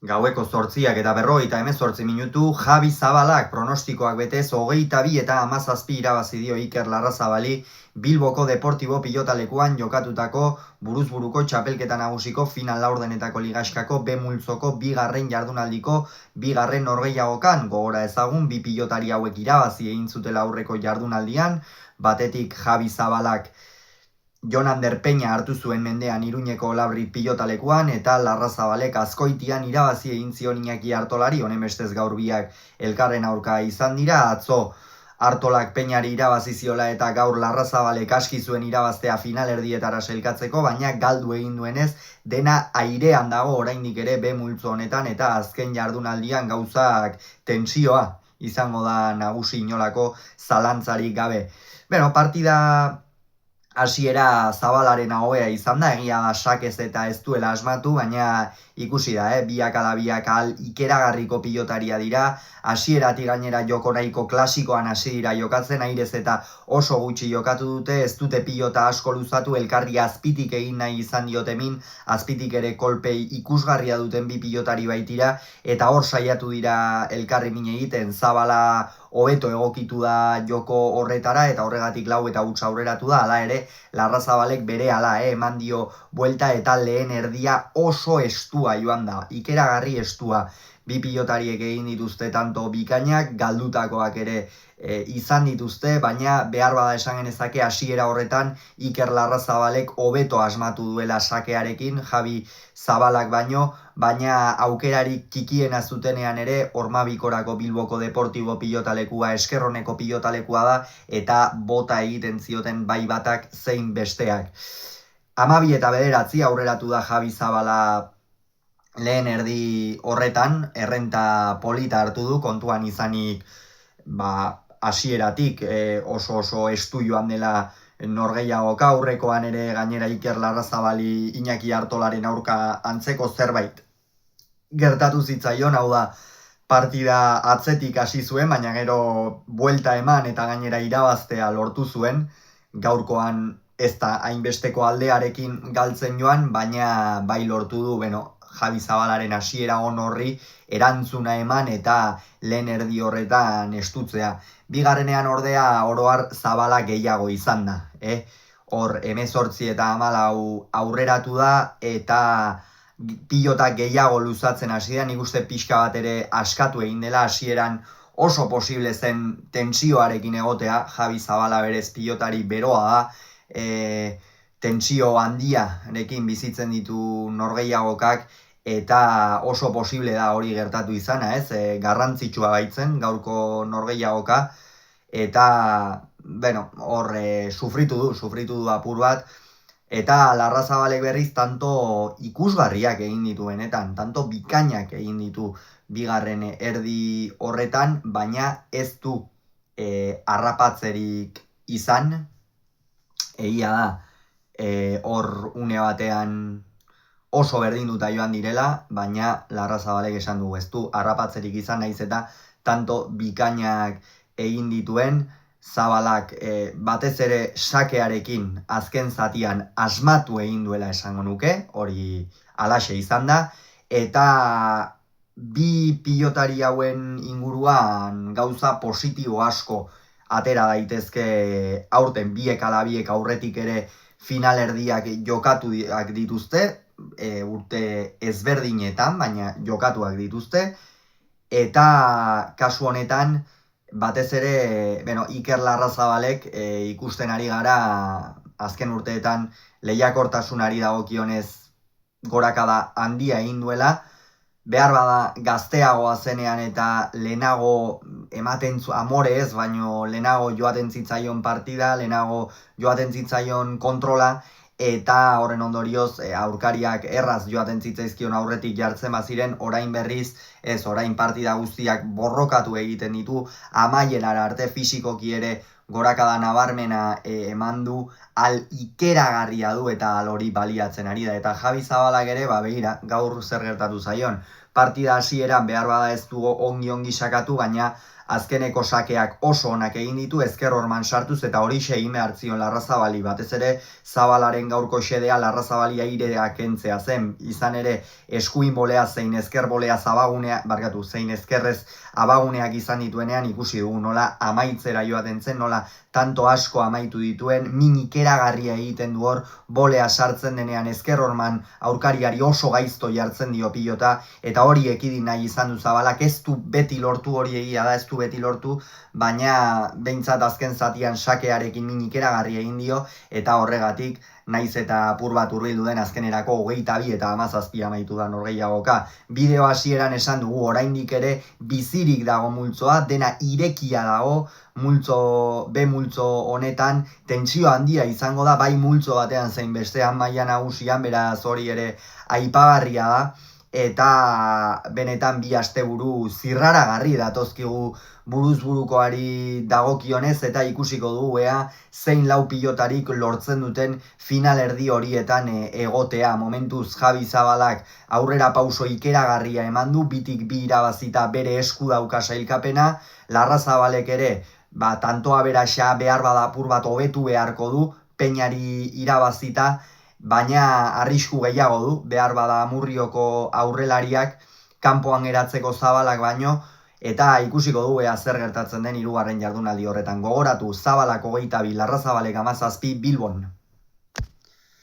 Gaueko 8:48 Javi Zabalak pronostikoak betez 22 eta 17 irabazi dio Iker Larrazabali Bilboko Deportibo pilotalekuan jokatutako buruz-buruko txapelketa nagusiko final laurdenetako ligaxkako B multzoko bigarren jardunaldiko bigarren norgehiagokan. Gogora ezagun bi pilotari hauek irabazi egin zutela aurreko jardunaldian, batetik Javi Zabalak Jon Ander Peña hartu zuen mendean Iruñeko Olabrit pilotalekuan eta Larrazabalek Azkoitian irabazi egin zion Iñaki Artolari, honen bestez gaur biak elkarren aurka izan dira. Atzo Artolak Peñari irabazi ziola eta gaur Larrazabalek aski zuen irabaztea finalerdietara sailkatzeko, baina galdu egin duenez dena airean dago oraindik ere B multzo honetan eta azken jardunaldian gauzak tentsioa izango da nagusi, inolako zalantzarik gabe. Partida hasiera Zabalaren hobea izan da, egia da sakez eta ez duela asmatu, baina ikusi da, biak ala biak ikeragarriko pilotaria dira, hasieratik gainera joko nahiko klasikoan hasi dira jokatzen, airez eta oso gutxi jokatu dute, ez dute pilota asko luzatu, elkarri azpitik egin nahi izan diotemin, azpitik ere kolpei ikusgarria duten bi pilotari baitira, eta hor saiatu dira elkarri min egiten. Zabala hobeto egokitu da joko horretara eta horregatik 4 eta huts aurreratu da. Hala ere, Larrazabalek berehala eman dio buelta eta lehen erdia oso estua joan da, ikeragarri estua. Bi pilotariek egin dituzte tanto bikainak, galdutakoak ere izan dituzte, baina behar bada esan genezake hasiera horretan Iker Larrazabalek hobeto asmatu duela sakearekin, Javi Zabalak baina aukerarik txikiena zutenean ere Ormabikorako Bilboko Deportibo pilotalekua eskerroneko pilotalekua da eta bota egiten zioten bai batak zein besteak. 12 eta 9 aurreratu da Javi Zabala lehen erdi horretan, errenta polita hartu du, kontuan izanik hasieratik oso estu joan dela norgehiagoka, aurrekoan ere gainera Iker Larrazabali Iñaki Artolaren aurka antzeko zerbait gertatu zitzaion, hau da partida atzetik hasi zuen, baina gero buelta eman eta gainera irabaztea lortu zuen. Gaurkoan ez da hainbesteko aldearekin galtzen joan, baina bai lortu du, Javi Zabalaren hasiera on horri erantzuna eman eta lehen erdi horretan estutzea. Bigarrenean ordea oroar Zabala gehiago izan da. Hor 18 eta 14 aurreratu da eta pilota gehiago luzatzen hasi da. Nik uste pixka bat ere askatu egin dela, hasieran oso posible zen tentsioarekin egotea. Javi Zabala berez pilotari beroa da, tentsio handiarekin bizitzen ditu norgehiagokak eta oso posible da hori gertatu izana, garrantzitsua baitzen gaurko norgehiagoka eta hor sufritu du apur bat eta Larrazabalek berriz tanto ikusgarriak egin ditu benetan, tanto bikainak egin ditu bigarren erdi horretan, baina ez du harrapatzerik izan. Egia da hor une batean oso berdinduta joan direla, baina Larrazabalek esan du ez du harrapatzerik izan, naiz eta tanto bikainak egin dituen. Zabalak batez ere sakearekin azken zatian asmatu egin duela esango nuke, hori halaxe izan da, eta bi pilotari hauen inguruan gauza positibo asko atera daitezke aurten. Biek ala biek aurretik ere finalerdiak jokatuak dituzte, urte ezberdinetan, baina jokatuak dituzte, eta kasu honetan batez ere Iker Larrazabalek ikusten ari gara azken urteetan lehiakortasunari dagokionez gorakada handia egin duela. Behar bada gazteagoa zenean eta lehenago ematen amore ez, baino lehenago joaten zitzaion partida, lehenago joaten zitzaion kontrola, eta horren ondorioz aurkariak erraz joaten zitzaizkion aurretik jartzen baziren, orain berriz ez, orain partida guztiak borrokatu egiten ditu, amaierara arte fisikoki ere gorakada nabarmena eman du, al ikeragarria du eta al hori baliatzen ari da. Eta Javi Zabalak ere, begira, gaur zer gertatu zaion. partida hasieran behar bada ez du ongi sakatu, baina azkeneko sakeak oso onak egin ditu, ezker horman sartuz eta hori egin behar zion Larrazabali, batez ere Zabalaren gaurko xedea Larrazabali airea kentzea zen, izan ere eskuin bolea zein ezker bolea zabagunea, barkatu, zein ezkerrez abaguneak izan dituenean ikusi dugu nola amaitzera joaten zen, nola tanto asko amaitu dituen, min ikeragarria egiten du hor, bolea sartzen denean ezker horman aurkariari oso gaizto jartzen dio pilota, eta hori ekidin nahi izan du Zabalak, ez du beti lortu, hori egia da, ez du beti lortu, baina behintzat azken zatian sakearekin min ikeragarria egin dio, eta horregatik naiz eta apur bat hurbildu den azkenerako 22 eta 17 amaitu da norgehiagoka. Bideo hasieran esan dugu oraindik ere bizirik dago multzoa, dena irekia dago, B multzo honetan tentsio handia izango da, bai multzo batean zein bestean maila nagusian, beraz hori ere aipagarria da, eta benetan bi asteburu zirraragarri datozkigu buruzburukoari dagokionez, eta ikusiko dugu zein lau pilotarik lortzen duten final erdi horietan egotea. Momentuz Javi Zabalak aurrera pauso ikeragarria eman du, bitik bi irabazita bere esku dauka sailkapena, Larrazabalek ere tanto aberaxa behar bada apur bat hobetu beharko du, Peñari irabazita, baina arrisku gehiago du, behar bada Amurrioko aurrelariak kanpoan geratzeko Zabalak baino, eta ikusiko dugu zer gertatzen den hirugarren jardunaldi horretan. Gogoratu, Zabalak 22, Larrazabalek 17 Bilbon.